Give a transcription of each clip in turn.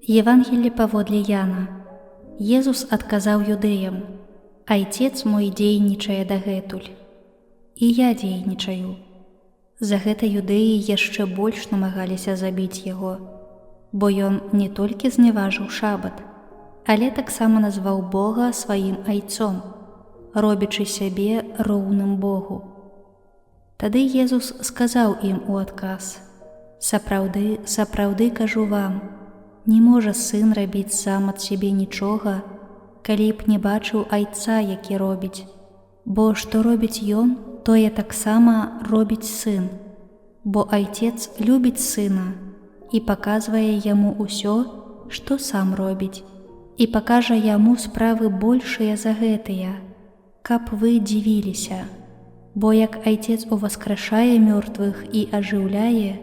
Евангелие паводле Яна. Езус адказаў юдэям: «Айцец мой дзейнічае дагэтуль, і я дзейнічаю». За гэта юдэі яшчэ больш намагаліся забіць яго, бо ён не толькі зняважыў шабат, але таксама назваў Бога сваім айцом, робячы сябе роўным Богу. Тады Езус сказаў ім у адказ: «Сапраўды, сапраўды кажу вам, не можа сын рабіць сам ад сябе нічога, калі б не бачыў айца, які робіць, бо што робіць ён, тое таксама робіць сын, бо айцец любіць сына і паказвае яму ўсё, што сам робіць, і пакажа яму справы большыя за гэтыя, каб вы дзівіліся, бо як айцец уваскрашае мёртвых і ажыўляе,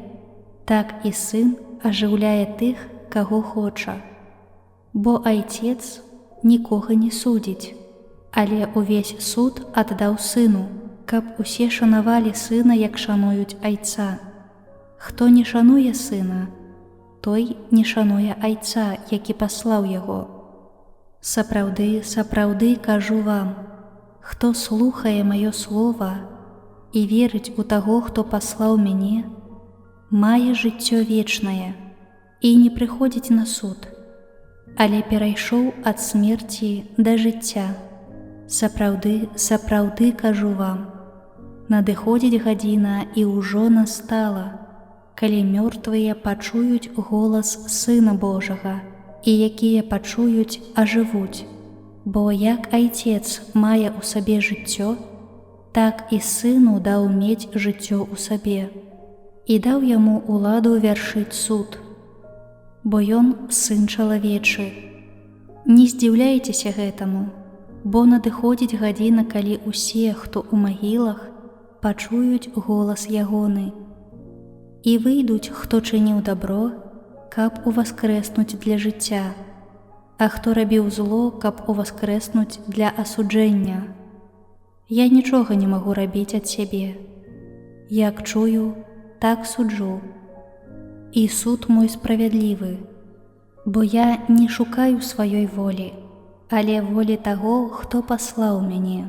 так і сын ажыўляе тых, каго хоча. Бо айцец нікога не судзіць, але ўвесь суд аддаў сыну, каб усе шанавалі сына, як шануюць айца. Хто не шануе сына, той не шануе айца, які паслаў яго. Сапраўды, сапраўды кажу вам, хто слухае маё слова і верыць у таго, хто паслаў мяне, мае жыццё вечнае і не прыходзіць на суд, але перайшоў ад смерці да жыцця. Сапраўды, сапраўды кажу вам, надыходзіць гадзіна і ўжо настала, калі мёртвыя пачуюць голас Сына Божага, і якія пачуюць, ажывуць. Бо як айцец мае ў сабе жыццё, так і сыну даў мець жыццё ў сабе, і даў яму ўладу вяршыць суд, бо ён сын чалавечы. Не здзіўляйцеся гэтаму, бо надыходзіць гадзіна, калі ўсе, хто ў магілах, пачуюць голас ягоны, і выйдуць, хто чыніў дабро, каб уваскрэснуць для жыцця, а хто рабіў зло, каб уваскрэснуць для асуджэння. Я нічога не магу рабіць ад сябе. Як чую, так суджу. І суд мой справядлівы, бо я не шукаю сваёй волі, але волі таго, хто паслаў мяне.